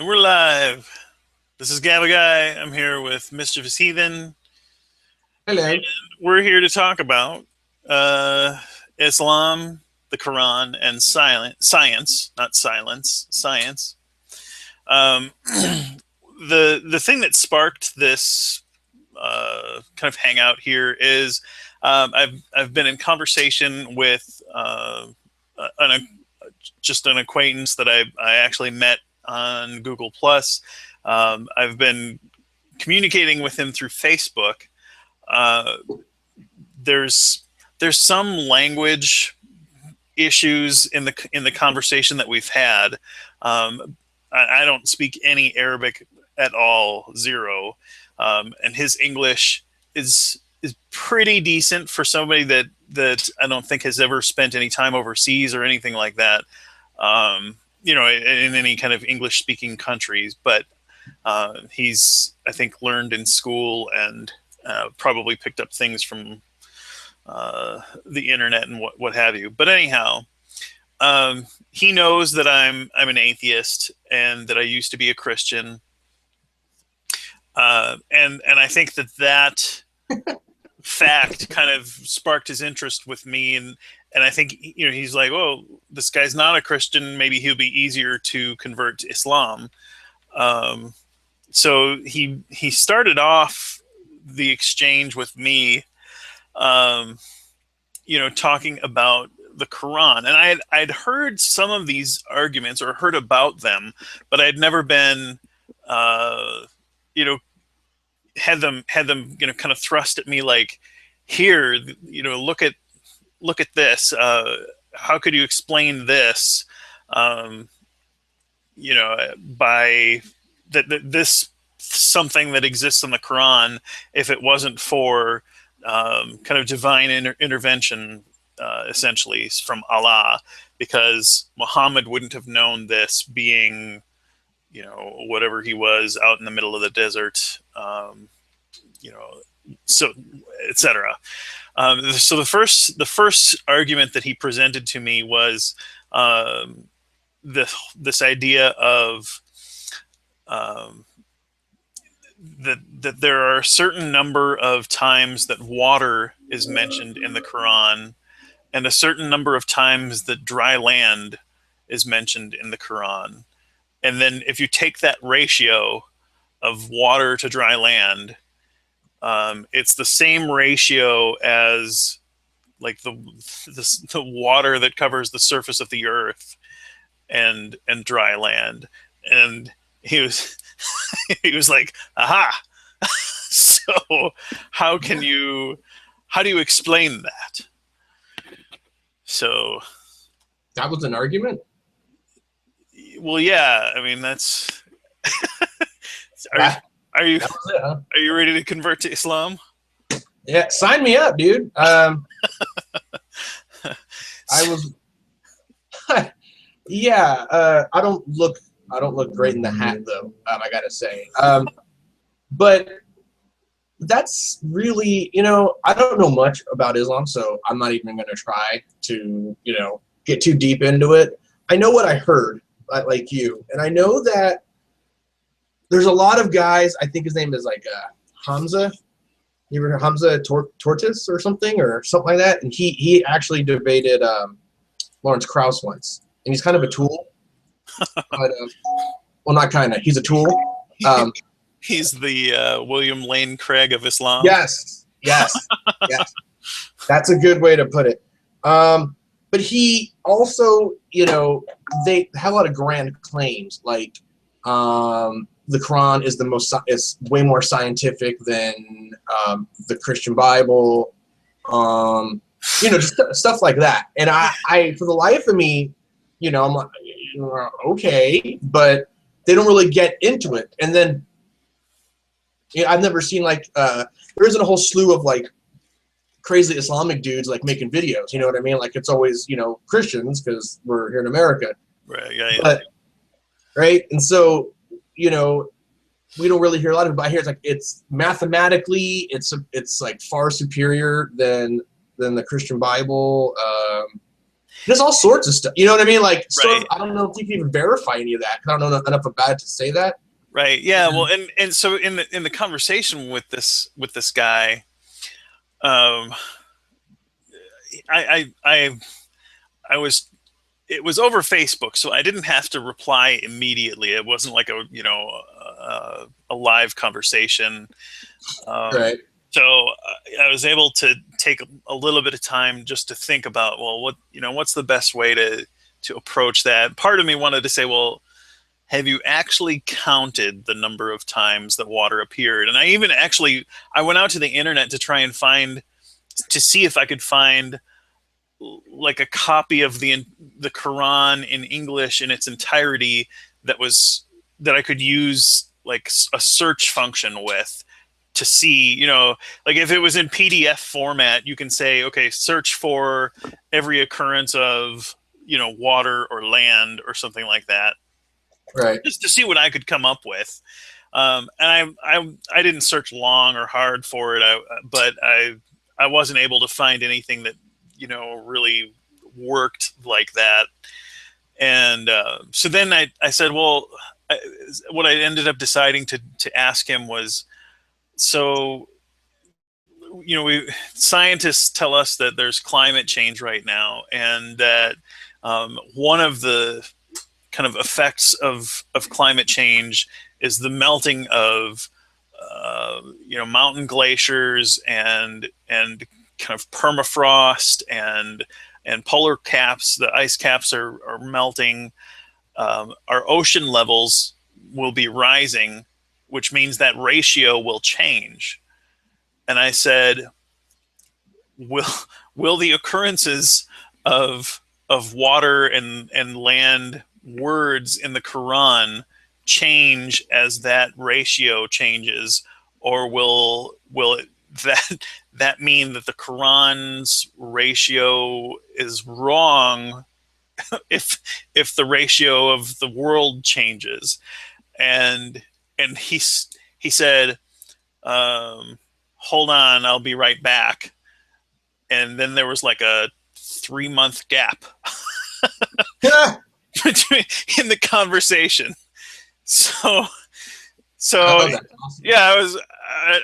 And we're live. This is Gabba Guy. I'm here with Mischievous Heathen. Hello. We're here to talk about Islam, the Quran, and science, not silence, science. The thing that sparked this kind of hangout here is I've been in conversation with just an acquaintance that I actually met on Google Plus. I've been communicating with him through Facebook. Uh, there's some language issues in the conversation that we've had. I don't speak any Arabic at all, zero, and his English is pretty decent for somebody that I don't think has ever spent any time overseas or anything like that. In any kind of English speaking countries, but he's, I think, learned in school and probably picked up things from the internet and what have you. But anyhow, he knows that I'm an atheist and that I used to be a Christian, and I think that fact kind of sparked his interest with me, and I think he's like, oh, this guy's not a Christian. Maybe he'll be easier to convert to Islam. So he started off the exchange with me, talking about the Quran, and I'd heard some of these arguments or heard about them, but I'd never been, had them kind of thrust at me like, here, look at this. How could you explain this? By this something that exists in the Quran, if it wasn't for kind of divine intervention, essentially from Allah, because Muhammad wouldn't have known this, being, whatever he was out in the middle of the desert, so etc. So the first argument that he presented to me was this idea of that there are a certain number of times that water is mentioned in the Quran, and a certain number of times that dry land is mentioned in the Quran. And then if you take that ratio of water to dry land, it's the same ratio as like the water that covers the surface of the earth and dry land. And he was he was like, aha. So how do you explain that? So That was an argument? well, yeah, I mean, that's That are you was it, huh? are you ready to convert to Islam? Yeah, sign me up, dude. I was yeah, I don't look great in the hat though, I gotta say. But that's really, I don't know much about Islam, so I'm not even gonna try to, get too deep into it. I know what I heard, like you, and I know that there's a lot of guys. I think his name is like Hamza. You ever heard Hamza Tortis or something like that? And he actually debated Lawrence Krauss once, and he's kind of a tool. But, well, not kind of. He's a tool. He's the William Lane Craig of Islam. Yes. That's a good way to put it. But he also, they have a lot of grand claims, like the Quran is way more scientific than the Christian Bible, just stuff like that. And I for the life of me, I'm like, okay, but they don't really get into it. And then I've never seen there isn't a whole slew of like crazy Islamic dudes like making videos. You know what I mean? Like it's always Christians because we're here in America, Right. Yeah. but right. And so we don't really hear a lot of it. But I hear it's mathematically it's like far superior than the Christian Bible. There's all sorts of stuff. You know what I mean? Like, sort Right. of, I don't know if you can even verify any of that because I don't know enough about it to say that. Right. Yeah. Well, and so in the conversation with this guy, um, I I was it was over Facebook, so I didn't have to reply immediately. It wasn't like a live conversation. Right. So I was able to take a little bit of time just to think about, well, what's the best way to approach that. Part of me wanted to say, well, have you actually counted the number of times that water appeared? And I went out to the internet to try and see if I could find like a copy of the Quran in English in its entirety that I could use like a search function with to see, like if it was in PDF format, you can say, okay, search for every occurrence of, water or land or something like that, Right. just to see what I could come up with. And I didn't search long or hard for it, but I wasn't able to find anything that really worked like that. And so then I said, well, what I ended up deciding to ask him was, so scientists tell us that there's climate change right now, and that one of the kind of effects of climate change is the melting of mountain glaciers and kind of permafrost and polar caps. The ice caps are melting. Our ocean levels will be rising, which means that ratio will change. And I said, will the occurrences of water and land words in the Quran change as that ratio changes, or will that mean that the Quran's ratio is wrong if the ratio of the world changes? And he said, hold on, I'll be right back. And then there was like a 3-month gap in the conversation. So Oh, that's awesome. yeah,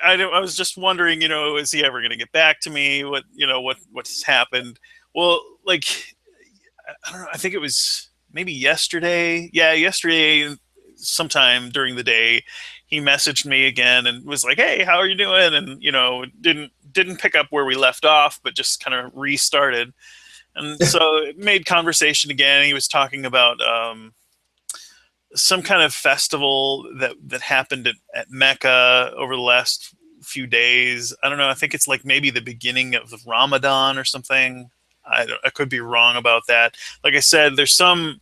I was just wondering, is he ever going to get back to me? What's happened? Well, like, I don't know. I think it was maybe yesterday. Yeah, yesterday, sometime during the day, he messaged me again and was like, "Hey, how are you doing?" And didn't pick up where we left off, but just kind of restarted. And so it made conversation again. He was talking about some kind of festival that happened at Mecca over the last few days. I don't know. I think it's like maybe the beginning of the Ramadan or something. I could be wrong about that. Like I said, there's some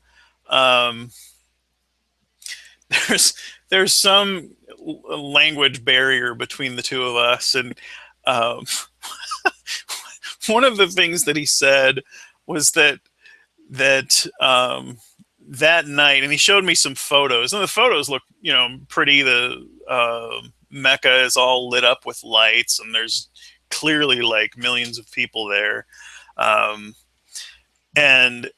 there's some language barrier between the two of us, and um, one of the things that he said was that night, and he showed me some photos, and the photos look, pretty. The Mecca is all lit up with lights, and there's clearly like millions of people there. And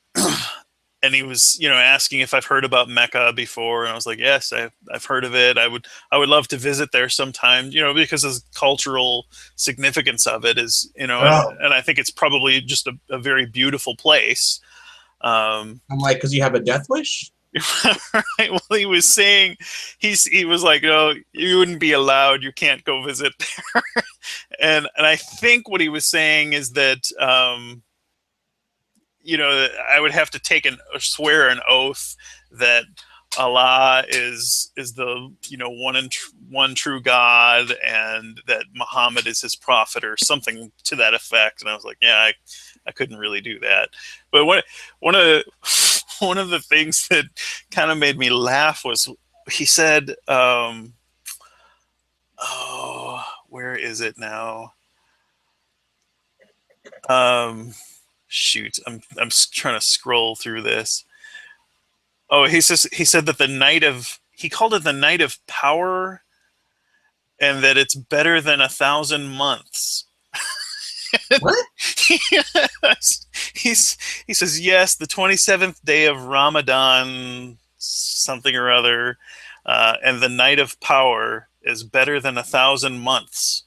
and he was, asking if I've heard about Mecca before, and I was like, yes, I've heard of it. I would love to visit there sometime, because of the cultural significance of it is, Oh. and I think it's probably just a very beautiful place. I'm like, because you have a death wish? Right. Well, he was saying, he was like, no, you wouldn't be allowed. You can't go visit there. and I think what he was saying is that, I would have to swear an oath that Allah is the one true God, and that Muhammad is his prophet, or something to that effect. And I was like, yeah, I couldn't really do that. But one of the things that kind of made me laugh was he said, oh, where is it now? Shoot, I'm trying to scroll through this. Oh, he said that he called it the night of power, and that it's better than 1,000 months. What? he's he says yes, the 27th day of Ramadan, something or other, and the night of power is better than 1,000 months.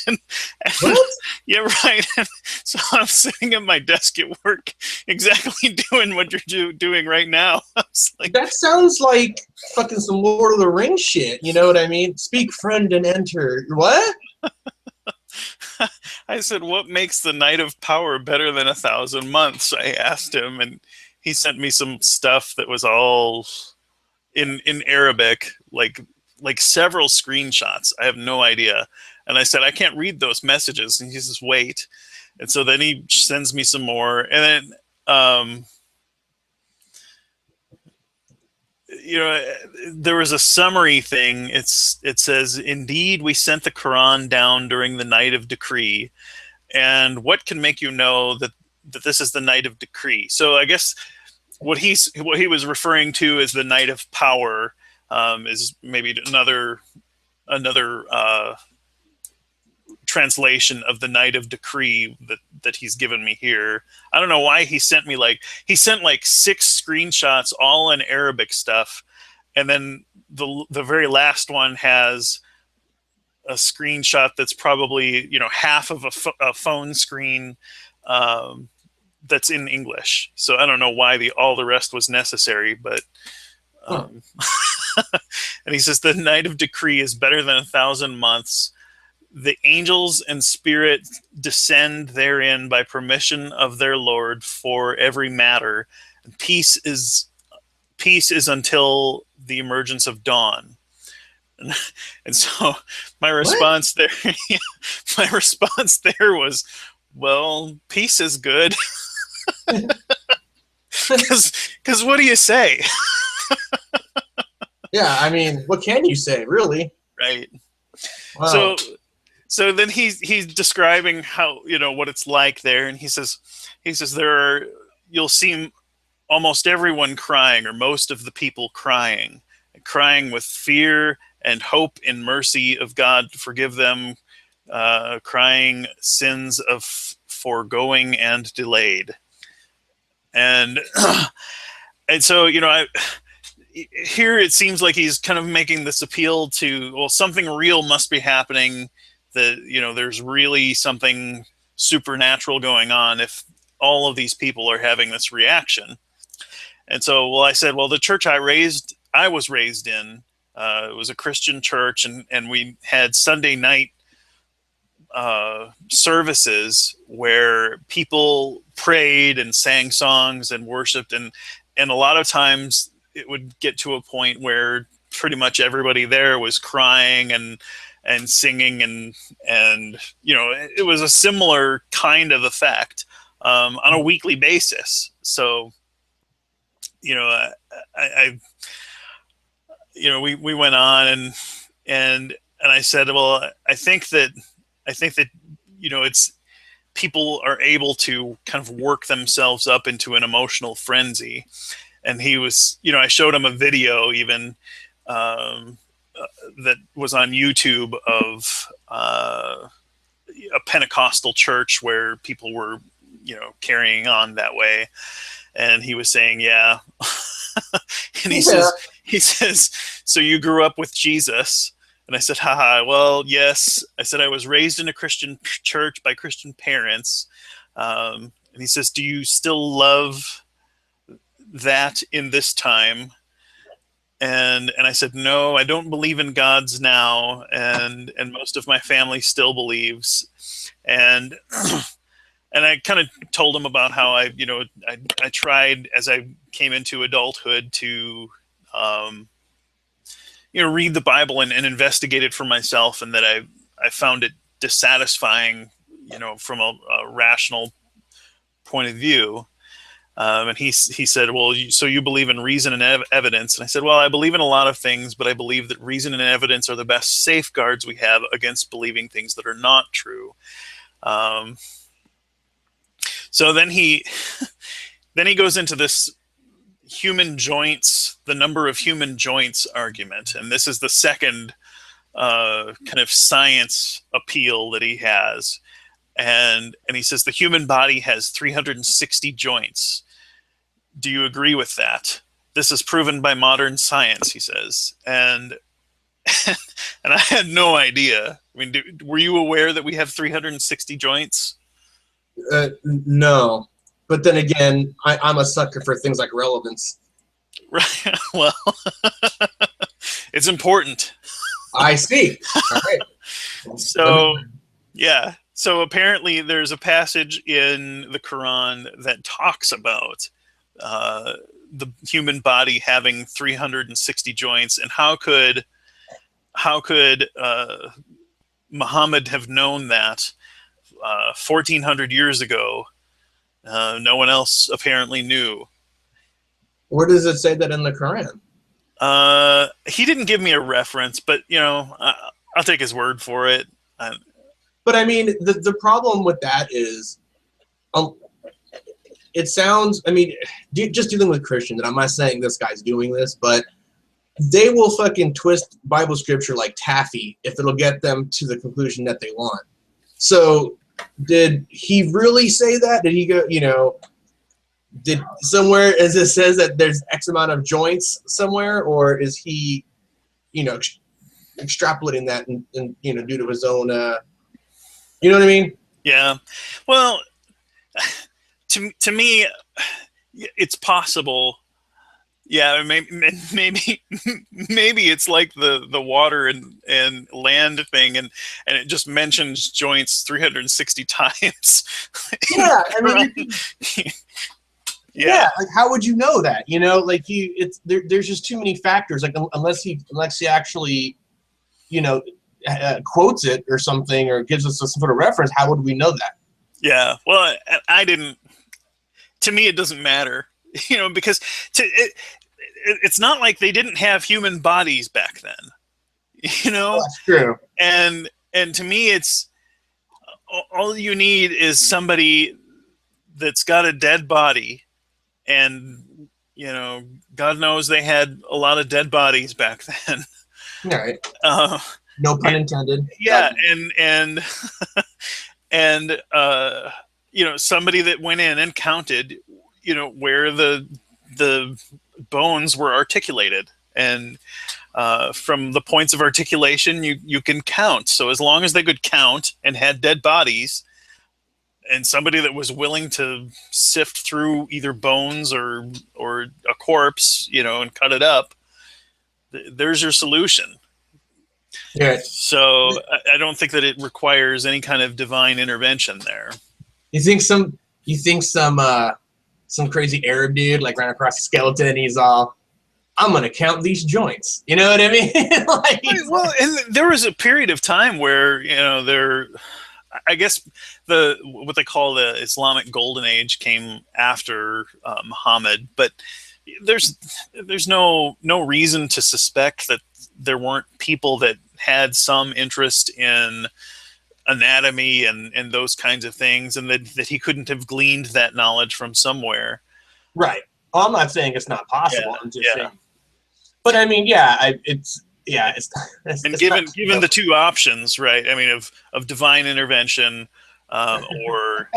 and, and, What? yeah, right. And so I'm sitting at my desk at work, exactly doing what you're doing right now. I was like, That sounds like fucking some Lord of the Rings shit. You know what I mean? Speak, friend, and enter. What? I said, what makes the night of power better than 1,000 months? I asked him, and he sent me some stuff that was all in Arabic, like several screenshots. I have no idea. And I said, I can't read those messages. And he says, wait. And so then he sends me some more. And then, there was a summary thing. It says, indeed, we sent the Quran down during the night of decree. And what can make you know that this is the night of decree? So I guess what he was referring to as the night of power is maybe another translation of the night of decree that he's given me here. I don't know why he sent like 6 screenshots all in Arabic stuff, and then the very last one has a screenshot that's probably half of a phone screen that's in English. So I don't know why all the rest was necessary, but and he says the night of decree is better than 1,000 months. The angels and spirits descend therein by permission of their Lord for every matter. And peace is until the emergence of dawn. And so my response there was, well, peace is good. Because what do you say? Yeah, I mean, what can you say, really? Right. Wow. So then he's describing how, what it's like there, and he says you'll see almost everyone crying, or most of the people crying with fear and hope in mercy of God to forgive them, crying sins of foregoing and delayed. And and so here it seems like he's kind of making this appeal to, well, something real must be happening, that there's really something supernatural going on if all of these people are having this reaction. And so, well, I said, well, the church I was raised in, it was a Christian church, and we had Sunday night services where people prayed and sang songs and worshiped, and a lot of times it would get to a point where pretty much everybody there was crying and singing, and it was a similar kind of effect on a weekly basis. So we went on, and I said, well, I think that it's people are able to kind of work themselves up into an emotional frenzy. And he was, I showed him a video even that was on YouTube of a Pentecostal church where people were, carrying on that way. And he was saying, yeah. And he says, so you grew up with Jesus? And I said, haha, well, yes. I said, I was raised in a Christian church by Christian parents. And he says, do you still love that in this time? And I said, no, I don't believe in gods now. And most of my family still believes. And and I kind of told him about how I tried as I came into adulthood to, read the Bible and investigate it for myself, and that I found it dissatisfying, from a rational point of view. And he said, well, so you believe in reason and evidence? And I said, well, I believe in a lot of things, but I believe that reason and evidence are the best safeguards we have against believing things that are not true. So then he goes into this the number of human joints argument. And this is the second kind of science appeal that he has, and he says the human body has 360 joints. Do you agree with that? This is proven by modern science, he says, and and I had no idea. I mean, were you aware that we have 360 joints? No, but then again, I'm a sucker for things like relevance. Right. Well, it's important. I see. All right. So, yeah. So apparently, there's a passage in the Quran that talks about the human body having 360 joints, and how could Muhammad have known that 1400 years ago? No one else apparently knew. Where does it say that in the Quran? He didn't give me a reference, but I'll take his word for it. But I mean, the problem with that is, it sounds. I mean, just dealing with Christians, and I'm not saying this guy's doing this, but they will fucking twist Bible scripture like taffy if it'll get them to the conclusion that they want. So, did he really say that? Did he go? Did somewhere as it says that there's X amount of joints somewhere, or is he, extrapolating that and due to his own, you know what I mean? Yeah. Well, to me, it's possible. Yeah, maybe it's like the water and land thing, and it just mentions joints 360 times. Yeah, I mean, yeah. Like, how would you know that? There's just too many factors. Like, unless he actually, quotes it or something, or gives us some sort of reference, how would we know that? Yeah. Well, I didn't. To me, it doesn't matter, because it's not like they didn't have human bodies back then, Well, that's true. And to me, it's all you need is somebody that's got a dead body, and God knows they had a lot of dead bodies back then. All right. No pun intended. Yeah, and somebody that went in and counted, where the bones were articulated, and from the points of articulation, you can count. So as long as they could count and had dead bodies, and somebody that was willing to sift through either bones or a corpse, and cut it up, there's your solution. Yeah. So I don't think that it requires any kind of divine intervention there. You think some crazy Arab dude like ran across a skeleton and he's all, I'm gonna count these joints. You know what I mean? Well, and there was a period of time where I guess what they call the Islamic Golden Age came after Muhammad, but there's no reason to suspect that there weren't people that had some interest in anatomy and those kinds of things, and that he couldn't have gleaned that knowledge from somewhere. Right. Well, I'm not saying it's not possible. Yeah, I'm just saying. But I mean, it's given the two options, right? I mean, of divine intervention, or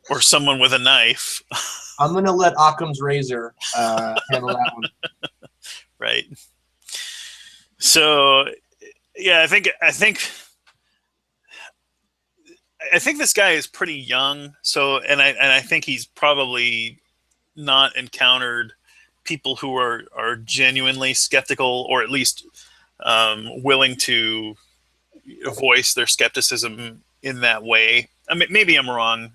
or someone with a knife. I'm gonna let Occam's razor handle that one. Right. So, yeah, I think this guy is pretty young. So, and I think he's probably not encountered people who are genuinely skeptical, or at least willing to voice their skepticism in that way. I mean, maybe I'm wrong.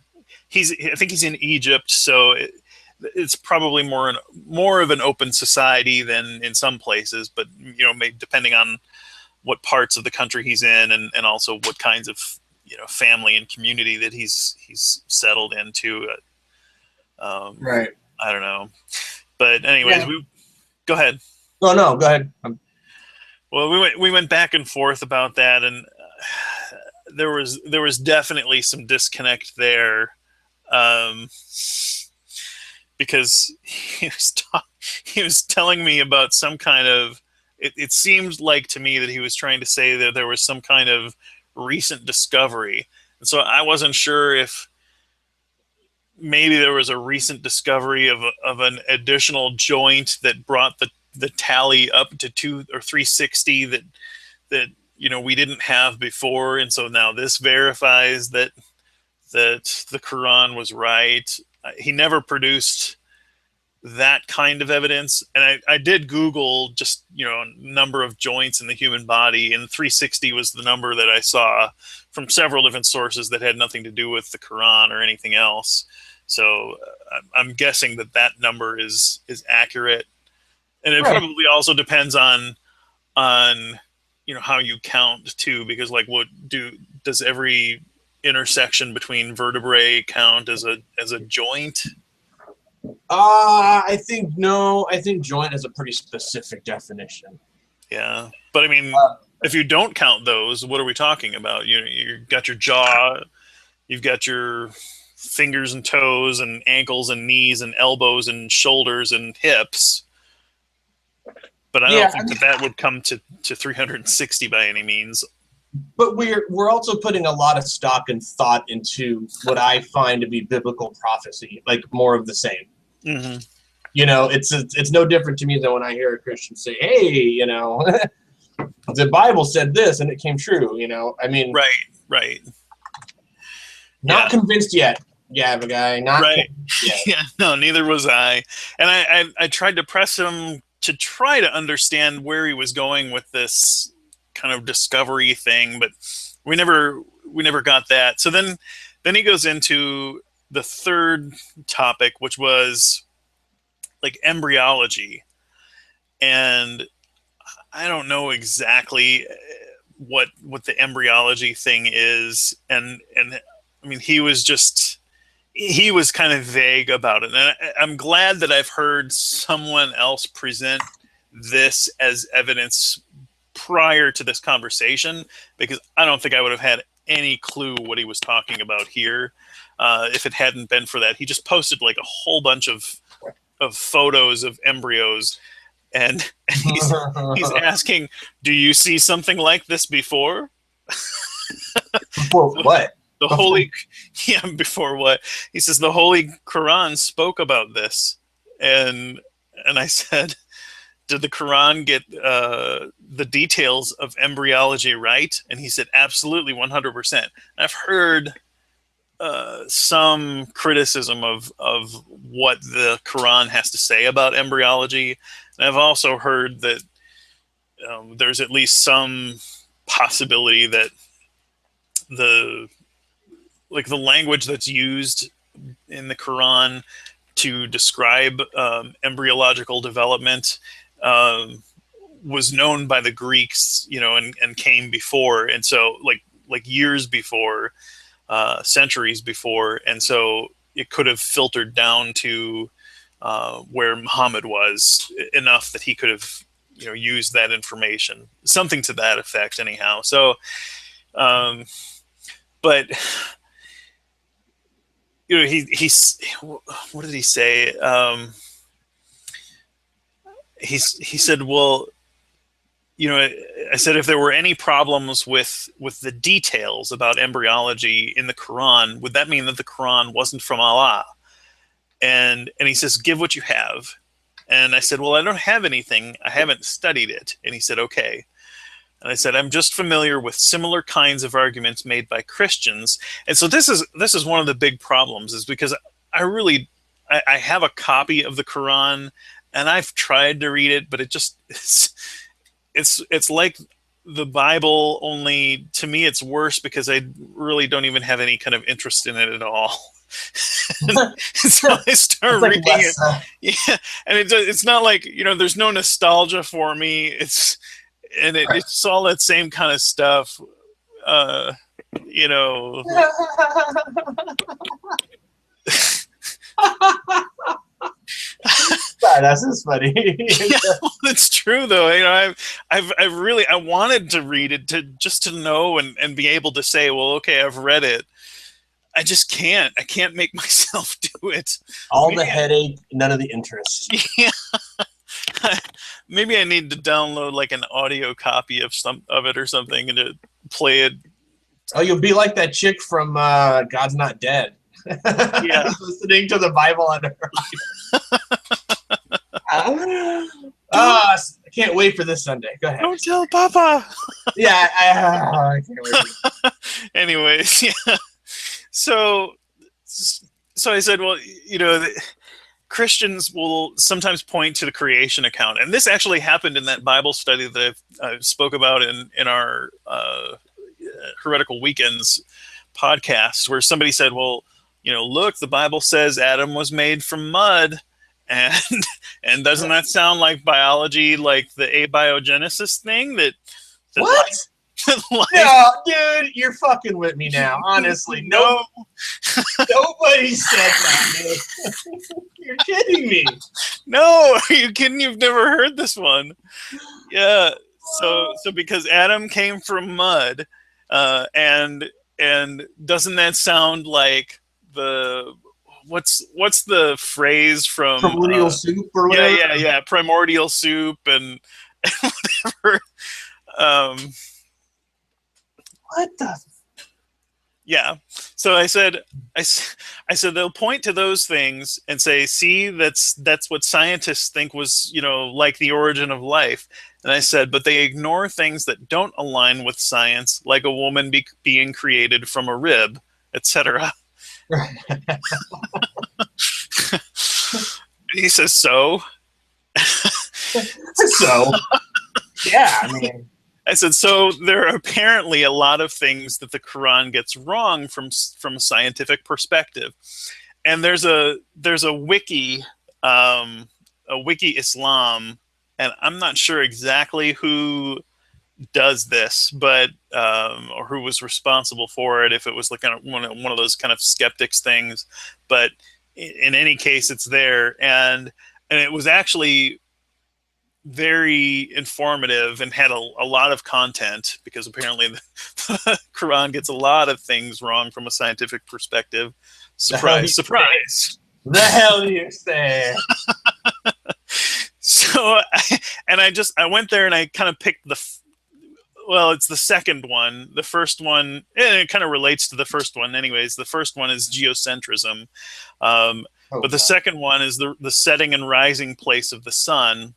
I think he's in Egypt, so it's probably more of an open society than in some places. But maybe depending on what parts of the country he's in, and also what kinds of family and community that he's settled into. Right. I don't know. But anyways, go ahead. Oh no, go ahead. Well, we went back and forth about that, and there was definitely some disconnect there, because he was telling me about some kind of it seemed like to me that he was trying to say that there was some kind of recent discovery. And so I wasn't sure if maybe there was a recent discovery of an additional joint that brought the tally up to 2 or 360 that we didn't have before, and so now this verifies that the Quran was right. He never produced that kind of evidence, and I did Google just number of joints in the human body, and 360 was the number that I saw from several different sources that had nothing to do with the Quran or anything else. So I'm guessing that number is accurate, and it probably also depends on how you count too, because like does every intersection between vertebrae count as a joint? I think no. I think joint is a pretty specific definition. Yeah, but I mean, if you don't count those, what are we talking about? You've got your jaw, you've got your fingers and toes and ankles and knees and elbows and shoulders and hips. But I don't think that would come to 360 by any means. But we're also putting a lot of stock and thought into what I find to be biblical prophecy, like more of the same. Mm-hmm. It's no different to me than when I hear a Christian say, "Hey, the Bible said this and it came true." I mean, right. Not convinced yet. Yeah, the guy. Not right. Yet. Yeah, no, neither was I. And I tried to press him to try to understand where he was going with this kind of discovery thing, but we never got that. So then he goes into the third topic, which was like embryology, and I don't know exactly what the embryology thing is, and I mean he was kind of vague about it, and I'm glad that I've heard someone else present this as evidence prior to this conversation, because I don't think I would have had any clue what he was talking about here if it hadn't been for that. He just posted like a whole bunch of photos of embryos, and he's asking, "Do you see something like this before?" Before what? Before what? He says the Holy Quran spoke about this, and I said, did the Quran get the details of embryology right? And he said, absolutely, 100%. I've heard some criticism of what the Quran has to say about embryology, and I've also heard that there's at least some possibility that the language that's used in the Quran to describe embryological development was known by the Greeks, and came before, and so like years before, centuries before, and so it could have filtered down to where Muhammad was enough that he could have used that information, something to that effect, anyhow. So, but he's what did he say? He said, well, I said, if there were any problems with the details about embryology in the Quran, would that mean that the Quran wasn't from Allah? And he says, give what you have. And I said, well, I don't have anything. I haven't studied it. And he said, okay. And I said, I'm just familiar with similar kinds of arguments made by Christians. And so this is one of the big problems, is because I have a copy of the Quran, and I've tried to read it, but it's like the Bible, only to me it's worse because I really don't even have any kind of interest in it at all. So I start reading it. Yeah, and it's not like, there's no nostalgia for me. It's all that same kind of stuff. That's just funny. Yeah, well, it's true though. I've really wanted to read it to know and be able to say, well, okay, I've read it. I just can't. I can't make myself do it. All the headache, none of the interest. Yeah. maybe I need to download like an audio copy of some of it or something and to play it. Oh, you'll be like that chick from God's Not Dead. Yeah. Listening to the Bible on her. I can't wait for this Sunday. Go ahead. Don't tell Papa. Yeah, I can't wait. Anyways, yeah. So I said, well, Christians will sometimes point to the creation account, and this actually happened in that Bible study that I spoke about in our Heretical Weekends podcast, where somebody said, well, look, the Bible says Adam was made from mud, and doesn't that sound like biology, like the abiogenesis thing that what? No, dude, you're fucking with me now. Honestly, no. Nobody said that, dude. You're kidding me. No, are you kidding? You've never heard this one. Yeah. So because Adam came from mud, and doesn't that sound like the what's the phrase from primordial soup or whatever? Yeah, primordial soup and whatever. What the? Yeah. So I said they'll point to those things and say, see, that's what scientists think was, like the origin of life. And I said, but they ignore things that don't align with science, like a woman being created from a rib, etc. He says, so? So? Yeah, I mean... I said, so there are apparently a lot of things that the Quran gets wrong from a scientific perspective, and there's a wiki, Wiki Islam, and I'm not sure exactly who does this, but or who was responsible for it, if it was like one of those kind of skeptics things, but in any case, it's there, and it was actually very informative and had a lot of content, because apparently the Quran gets a lot of things wrong from a scientific perspective. Surprise, surprise. The hell do you say? So, I went there and I kind of picked it's the second one. The first one, and it kind of relates to the first one anyways. The first one is geocentrism. But the second one is the setting and rising place of the sun.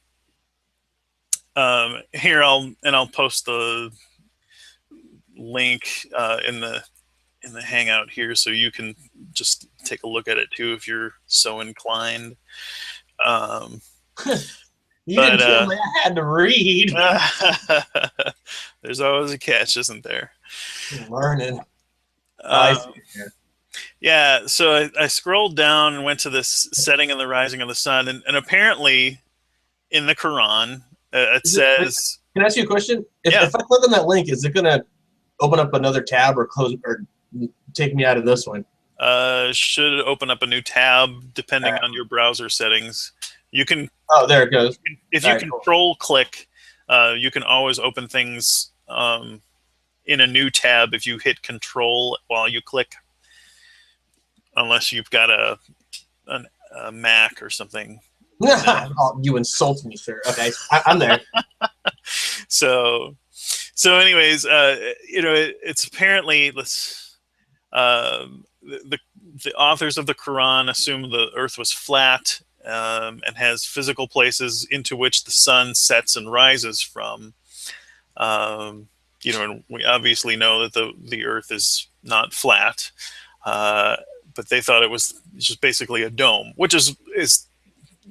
Here I'll post the link in the Hangout here, so you can just take a look at it too if you're so inclined. You didn't tell me I had to read. There's always a catch, isn't there? Learning. Yeah, so I scrolled down and went to this setting and the rising of the sun, and apparently in the Quran it says... Can I ask you a question? If I click on that link, is it going to open up another tab or close or take me out of this one? Should open up a new tab depending on your browser settings. You can... Oh, there it goes. If you control click, you can always open things in a new tab if you hit control while you click, unless you've got a Mac or something. Oh, you insult me, sir. Okay, I'm there. So anyways, it's apparently the authors of the Quran assume the Earth was flat and has physical places into which the sun sets and rises from. And we obviously know that the Earth is not flat, but they thought it was just basically a dome, which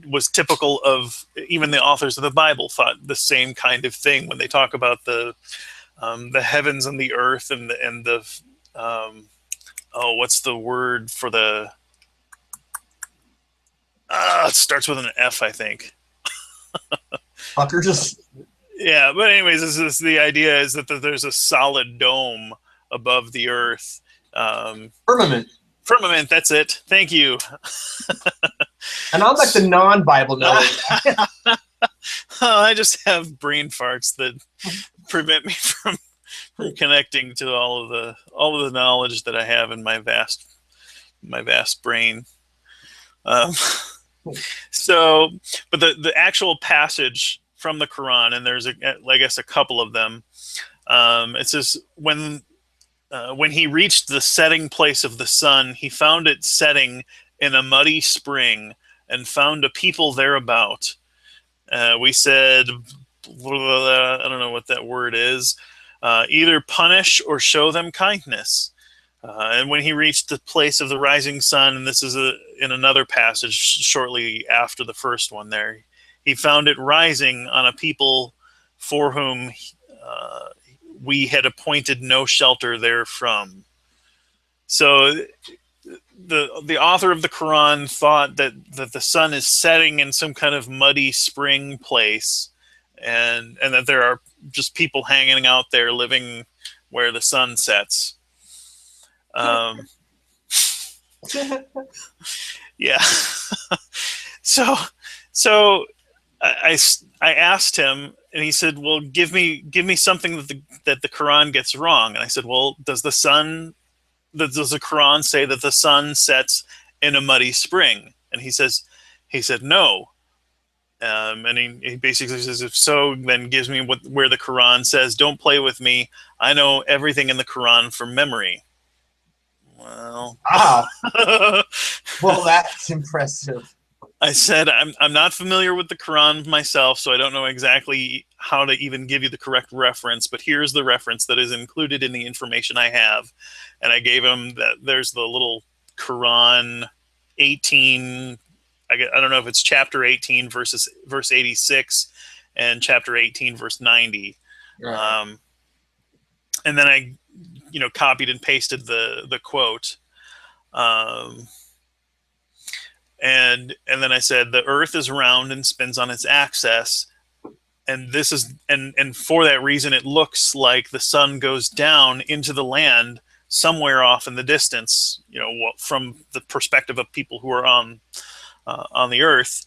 was typical of even the authors of the Bible thought the same kind of thing when they talk about the heavens and the earth and the what's the word for the it starts with an F, I think. Fucker, just... Yeah, but anyways, the idea is that there's a solid dome above the earth. Firmament, that's it. Thank you. And I'm like the non-Bible knowledge. I just have brain farts that prevent me from connecting to all of the knowledge that I have in my vast brain. But the actual passage from the Quran, and there's I guess a couple of them. It says when he reached the setting place of the sun, he found it setting in a muddy spring and found a people thereabout. We said, I don't know what that word is, either punish or show them kindness. And when he reached the place of the rising sun, and this is in another passage shortly after the first one there, he found it rising on a people for whom we had appointed no shelter therefrom. So the author of the Quran thought that the sun is setting in some kind of muddy spring place, and that there are just people hanging out there living where the sun sets. Yeah. So I asked him, and he said, "Well, give me something that the Quran gets wrong." And I said, "Well, does the Quran say that the sun sets in a muddy spring?" And he said no. And he basically says, if so, then gives me where the Quran says, "Don't play with me. I know everything in the Quran from memory." Well, well, that's impressive. I said, I'm not familiar with the Quran myself, so I don't know exactly how to even give you the correct reference, but here's the reference that is included in the information I have. And I gave him that there's the little Quran 18, I don't know if it's chapter 18 verse 86 and chapter 18 verse 90. Right. And then I copied and pasted the quote. And then I said, the earth is round and spins on its axis. And this is, and for that reason, it looks like the sun goes down into the land somewhere off in the distance, from the perspective of people who are on the earth.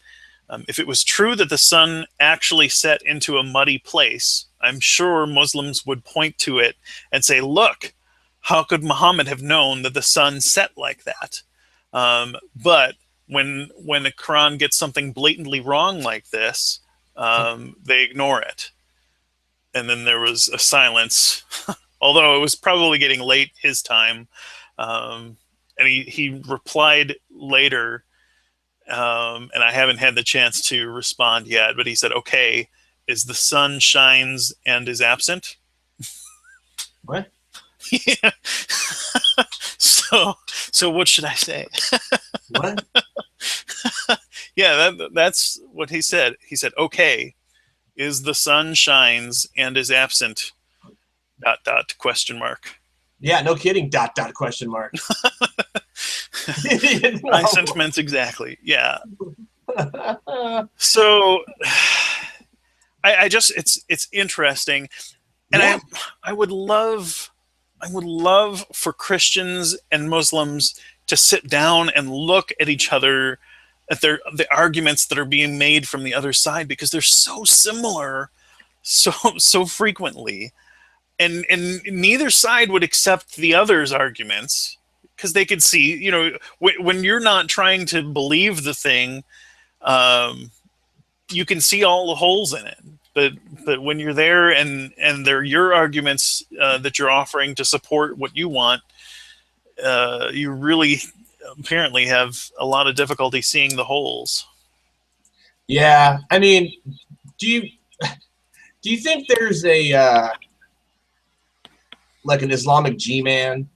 If it was true that the sun actually set into a muddy place, I'm sure Muslims would point to it and say, look, how could Muhammad have known that the sun set like that? But when the Quran gets something blatantly wrong like this, they ignore it. And then there was a silence, although it was probably getting late his time. And he replied later, and I haven't had the chance to respond yet, but he said, okay, is the sun shines and is absent? What? Yeah. So what should I say? What? Yeah, that's what he said. He said, okay, is the sun shines and is absent, ... question mark. Yeah, no kidding, ... question mark. My sentiments exactly. Yeah. So I just, it's interesting. And yeah. I would love for Christians and Muslims to sit down and look at each other, at the arguments that are being made from the other side, because they're so similar so frequently. And neither side would accept the other's arguments, because they could see, when you're not trying to believe the thing, you can see all the holes in it. But when you're there and they're your arguments that you're offering to support what you want, you really apparently have a lot of difficulty seeing the holes. Yeah, I mean, do you think there's a like an Islamic G-man,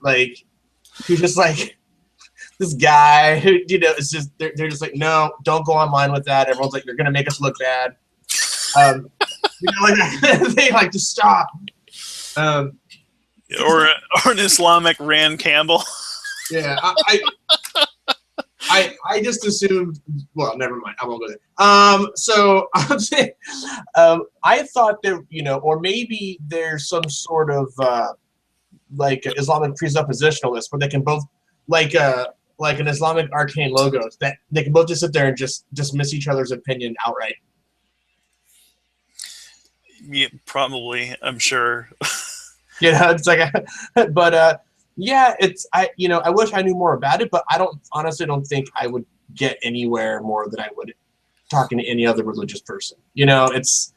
like who's just like this guy who, it's just they're just like, no, don't go online with that. Everyone's like, you're gonna make us look bad. Like they like to stop. Or an Islamic Rand Campbell. Yeah, I just assumed. Well, never mind. I won't go there. So I'm saying, I thought that or maybe there's some sort of like Islamic presuppositionalist where they can both like an Islamic arcane logos that they can both just sit there and just dismiss each other's opinion outright. Yeah, probably. I'm sure. It's like, but yeah, I wish I knew more about it, but I honestly don't think I would get anywhere more than I would talking to any other religious person. You know, it's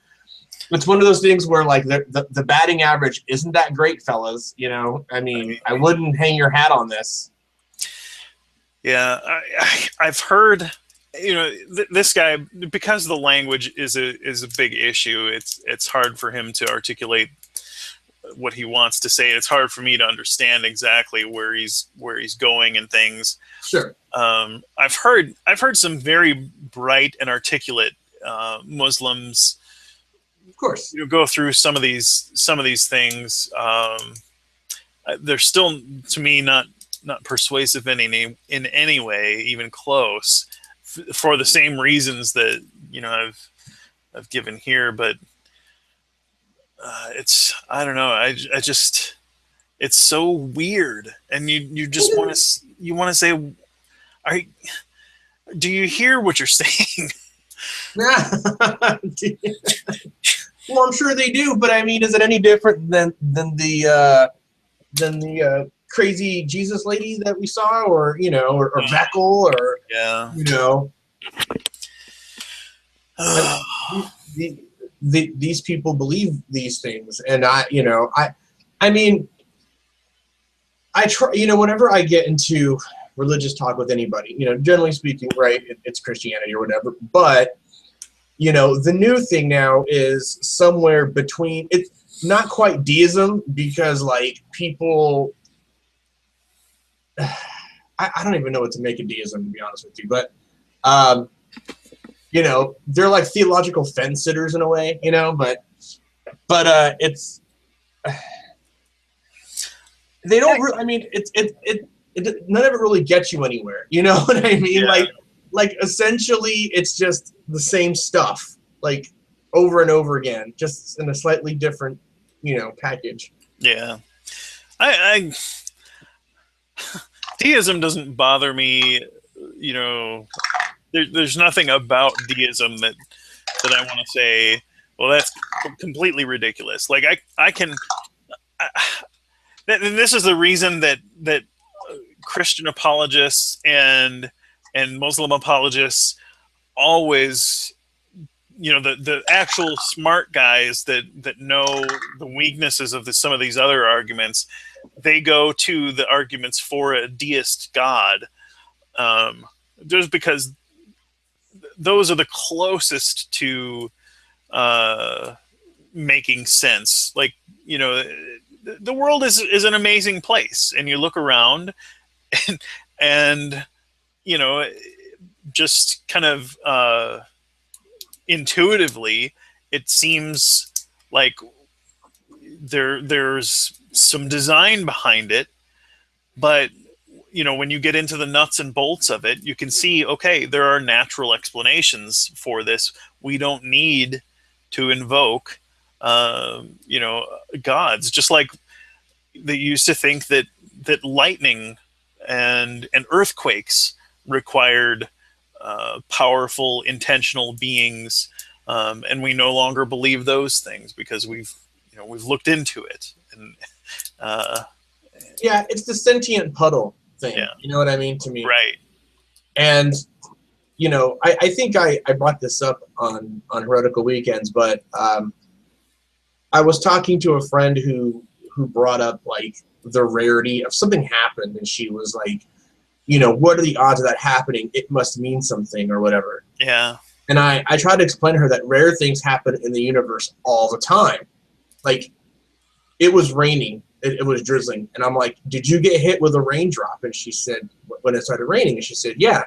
one of those things where like the batting average isn't that great, fellas. You know, I mean, I wouldn't hang your hat on this. Yeah, I've heard, you know, this guy, because the language is a big issue. It's hard for him to articulate what he wants to say. It's hard for me to understand exactly where he's going and things. Sure. I've heard some very bright and articulate Muslims, of course, go through some of these things. They're still, to me, not persuasive in any way, even close, for the same reasons that I've given here. But I don't know. I just, it's so weird, and you just want to say, do you hear what you're saying? Well, I'm sure they do, but I mean, is it any different than the crazy Jesus lady that we saw, or or Veckel, or these people believe these things, and I mean, I try, whenever I get into religious talk with anybody, generally speaking, right, it's Christianity or whatever, but the new thing now is somewhere between, it's not quite deism, because like people, I don't even know what to make of deism, to be honest with you, but they're like theological fence sitters in a way, but it's, they don't really, I mean, none of it really gets you anywhere, you know what I mean? Yeah. Like essentially it's just the same stuff, like over and over again, just in a slightly different, package. Yeah. I deism doesn't bother me, there's nothing about deism that I want to say, well, that's completely ridiculous. Like I can, and this is the reason that Christian apologists and Muslim apologists always, the actual smart guys that know the weaknesses of some of these other arguments, they go to the arguments for a deist God, just because those are the closest to making sense. Like, the world is an amazing place, and you look around and just kind of intuitively, it seems like there's some design behind it, but when you get into the nuts and bolts of it, you can see, okay, there are natural explanations for this. We don't need to invoke gods, just like they used to think that lightning and earthquakes required powerful, intentional beings, and we no longer believe those things because we've looked into it. And yeah, it's the sentient puddle thing. Yeah. You know what I mean, to me, right? And I think I brought this up on Heretical Weekends, but I was talking to a friend who brought up like the rarity of something happened, and she was like, what are the odds of that happening? It must mean something or whatever. Yeah. And I tried to explain to her that rare things happen in the universe all the time. Like, it was raining, it was drizzling, and I'm like, did you get hit with a raindrop? And she said, when it started raining, and she said, yeah.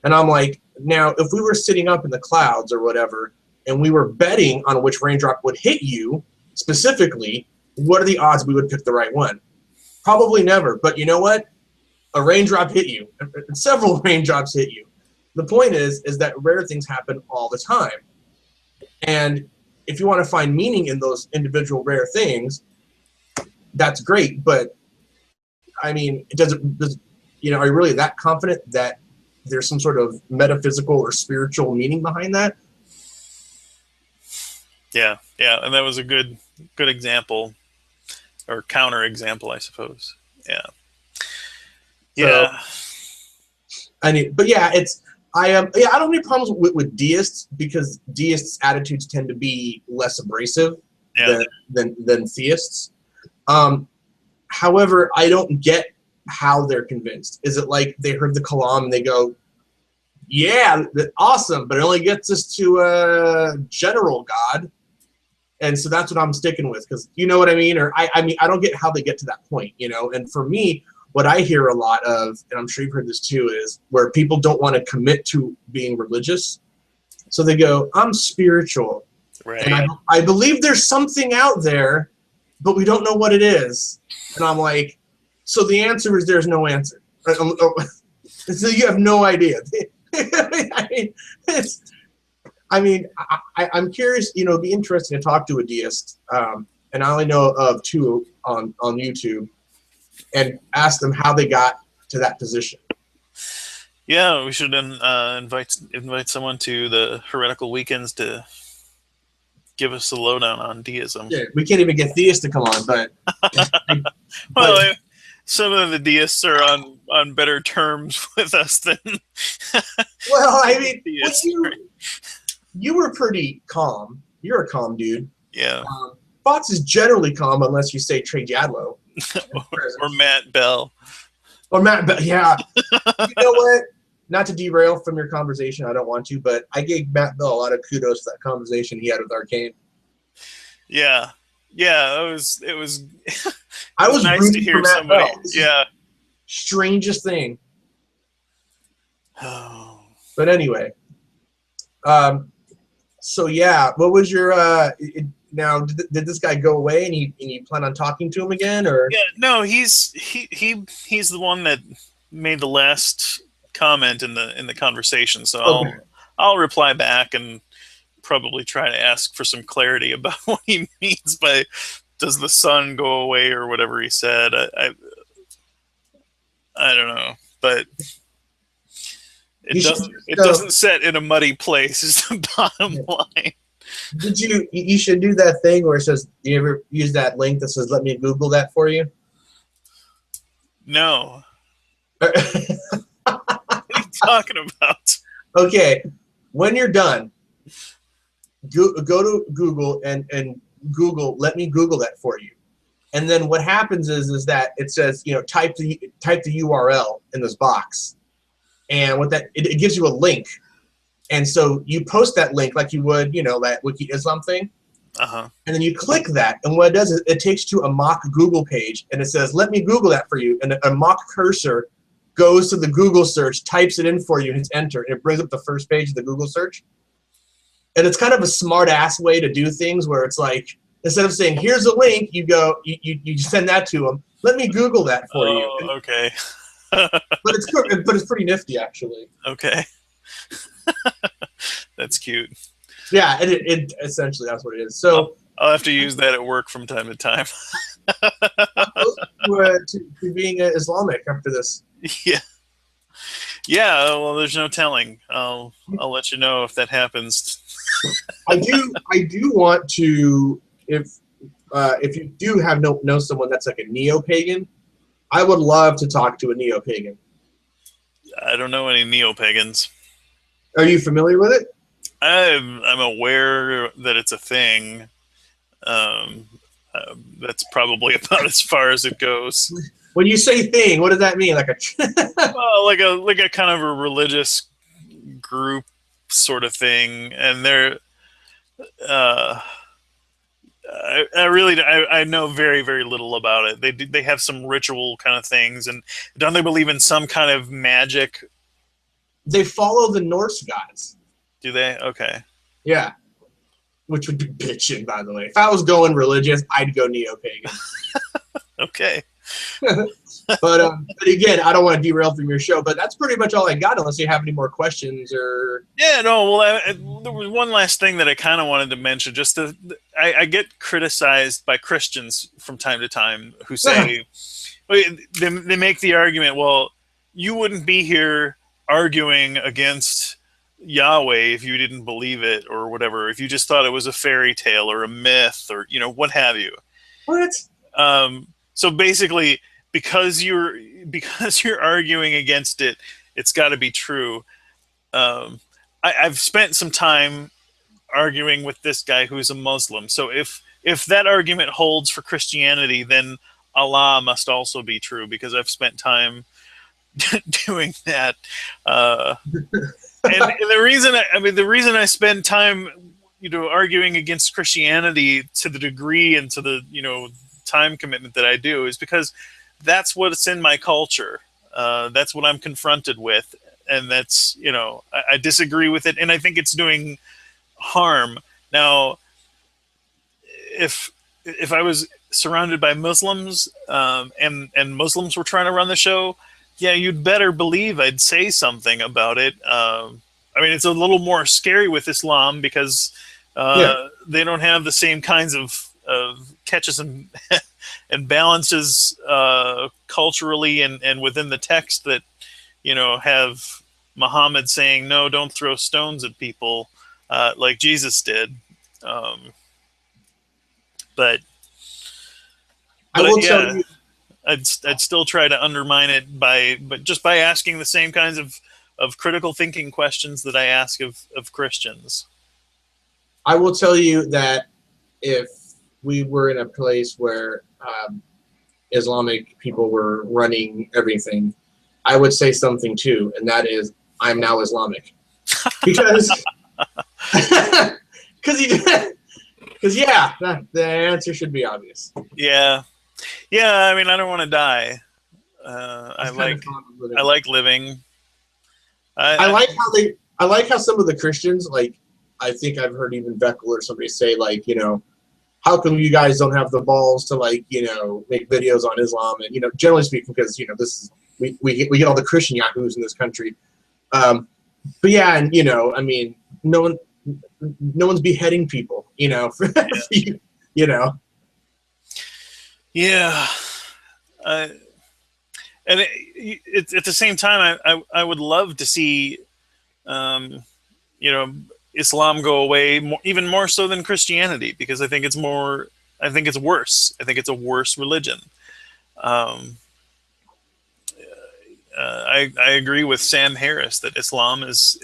And I'm like, now, if we were sitting up in the clouds or whatever, and we were betting on which raindrop would hit you specifically, what are the odds we would pick the right one? Probably never. But you know what? A raindrop hit you, and several raindrops hit you. The point is that rare things happen all the time. And if you want to find meaning in those individual rare things, that's great. But I mean, are you really that confident that there's some sort of metaphysical or spiritual meaning behind that? Yeah. And that was a good example, or counter example, I suppose. Yeah. So, I mean, but yeah, it's, Yeah, I don't have any problems with deists because deists' attitudes tend to be less abrasive Yeah. than theists. However, I don't get how they're convinced. Is it like they heard the Kalam and they go, "Yeah, awesome," but it only gets us to a general God, and so that's what I'm sticking with, because you know what I mean. Or I mean, I don't get how they get to that point, you know. And for me, what I hear a lot of, and I'm sure you've heard this too, is where people don't want to commit to being religious, so they go, "I'm spiritual, Right. and I believe there's something out there, but we don't know what it is." And I'm like, so the answer is there's no answer. So you have no idea. I mean, I'm curious. You know, it'd be interesting to talk to a deist, and I only know of two on YouTube, and ask them how they got to that position. Yeah, we should invite someone to the Heretical Weekends to give us a lowdown on deism. Yeah, we can't even get theists to come on, but well, some of the deists are on better terms with us than. Well, I mean, deists, you were pretty calm. You're a calm dude. Yeah. Fox is generally calm unless you say Trey Jadlow. or Matt Bell. Or Matt Bell, yeah. You know what? Not to derail from your conversation, I don't want to, but I gave Matt Bell a lot of kudos for that conversation he had with Arcane. Yeah. Yeah, it was I was nice to hear somebody. Yeah. Strangest thing. Oh. But anyway. So yeah, what was your now did this guy go away and you plan on talking to him again, or? Yeah, no, he's the one that made the last comment in the conversation, so Okay. I'll reply back and probably try to ask for some clarity about what he means by does the sun go away or whatever he said. I don't know, but it doesn't set in a muddy place is the bottom line. Did you should do that thing where it says, do you ever use that link that says let me Google that for you? No. What are you talking about? Okay, when you're done, go to Google and Google, let me Google that for you. And then what happens is that it says, you know, type the URL in this box. And what that it gives you a link. And so you post that link like you would, you know, that Wiki Islam thing. Uh-huh. And then you click that, and what it does is it takes you to a mock Google page, and it says, let me Google that for you. And a mock cursor goes to the Google search, types it in for you, and hits enter, and it brings up the first page of the Google search. And it's kind of a smart ass way to do things where it's like, instead of saying, here's a link, you go, you send that to them. Let me Google that for you. Okay. But it's pretty nifty, actually. Okay. That's cute. Yeah, it essentially that's what it is. So I'll have to use that at work from time to time. to being Islamic after this. Yeah. Yeah, well, there's no telling. I'll let you know if that happens. I do want to, if you do know someone that's like a neo-pagan, I would love to talk to a neo-pagan. I don't know any neo-pagans. Are you familiar with it? I'm aware that it's a thing. That's probably about as far as it goes. When you say thing, what does that mean? Like well, like a kind of a religious group sort of thing, and they're. I know very, very little about it. They have some ritual kind of things, and don't they believe in some kind of magic? They follow the Norse gods. Do they? Okay. Yeah. Which would be bitching, by the way. If I was going religious, I'd go neo-pagan. Okay. But again, I don't want to derail from your show, but that's pretty much all I got, unless you have any more questions or. Yeah, no. Well, there was one last thing that I kind of wanted to mention. I get criticized by Christians from time to time who say they make the argument, well, you wouldn't be here arguing against Yahweh if you didn't believe it or whatever. If you just thought it was a fairy tale or a myth or what have you. What? So basically, because you're arguing against it, it's got to be true. I've spent some time arguing with this guy who's a Muslim. So if that argument holds for Christianity, then Allah must also be true because I've spent time doing that. And the reason I spend time, arguing against Christianity to the degree and to the time commitment that I do is because that's what's in my culture. That's what I'm confronted with, and that's I disagree with it, and I think it's doing harm. Now, if I was surrounded by Muslims and Muslims were trying to run the show, yeah, you'd better believe I'd say something about it. It's a little more scary with Islam because they don't have the same kinds of catches and and balances culturally and within the text that have Muhammad saying no, don't throw stones at people like Jesus did. But I will tell you, I'd still try to undermine it by asking the same kinds of critical thinking questions that I ask of Christians. I will tell you that if we were in a place where Islamic people were running everything, I would say something too, and that is, I'm now Islamic. Because the answer should be obvious. Yeah. I don't want to die. I like living. I like how some of the Christians, like, I think I've heard even Beckel or somebody say, like, how come you guys don't have the balls to, like, make videos on Islam? And, generally speaking, because, this is, we get all the Christian yahoos in this country. But yeah, and, no one's beheading people, Yeah. And at the same time, I would love to see, Islam go away even more so than Christianity, because I think it's worse. I think it's a worse religion. I agree with Sam Harris that Islam is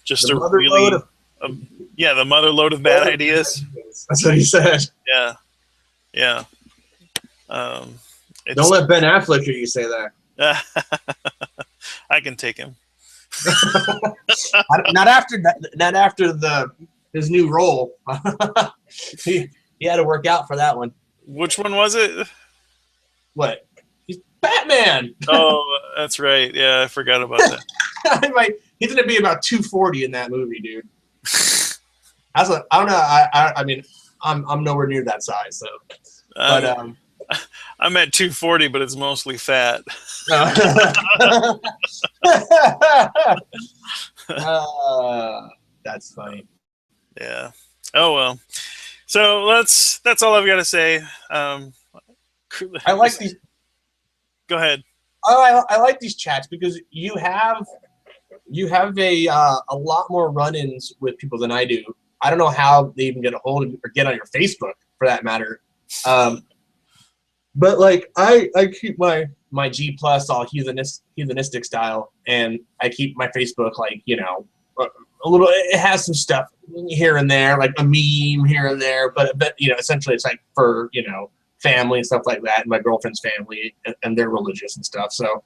just a really the mother load of bad ideas. That's what he said. Yeah. Don't let Ben Affleck hear you say that. I can take him. Not after his new role. he had to work out for that one. Which one was it? What? He's Batman. Oh, that's right. Yeah, I forgot about that. He's gonna be about 240 in that movie, dude. I don't know. I'm nowhere near that size, so. But I'm at 240, but it's mostly fat. That's funny. Yeah. Oh well. So that's all I've got to say. I like these. Go ahead. I like these chats because you have a lot more run-ins with people than I do. I don't know how they even get a hold of you or get on your Facebook, for that matter. But like I keep my G plus all heathenistic style, and I keep my Facebook like a little. It has some stuff here and there, like a meme here and there, but essentially it's like for family and stuff like that, and my girlfriend's family, and they're religious and stuff. So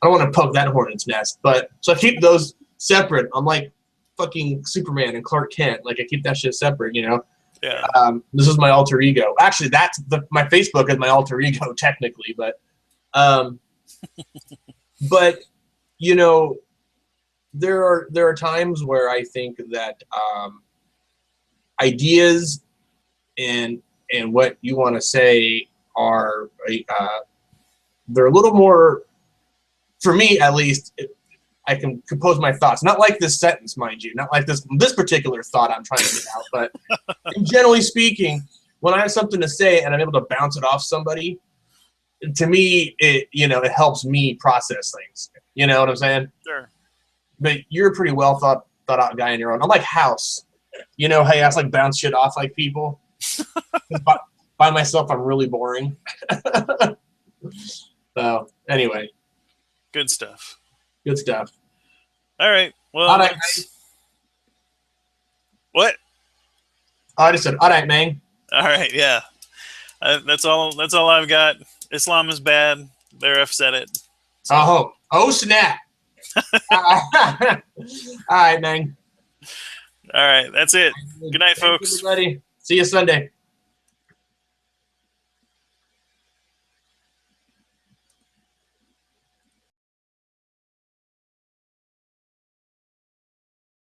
I don't want to poke that hornet's nest, but so I keep those separate. I'm like fucking Superman and Clark Kent. Like I keep that shit separate, Yeah. This is my alter ego. Actually, my Facebook is my alter ego technically, but but there are times where I think that ideas and what you want to say are they're a little more, for me at least. I can compose my thoughts, not like this sentence, mind you, not like this particular thought I'm trying to get out, but generally speaking, when I have something to say and I'm able to bounce it off somebody, to me, it helps me process things. You know what I'm saying? Sure. But you're a pretty well thought out guy on your own. I'm like House. Hey, I just like bounce shit off like people. By myself, I'm really boring. So anyway. Good stuff. Good stuff. All right. Well, All right, what? I just said, all right, man. All right. Yeah. That's all. That's all I've got. Islam is bad. There, I've said it. So. Oh, snap. All right, man. All right. That's it. Good night, Thanks, folks. everybody. See you Sunday.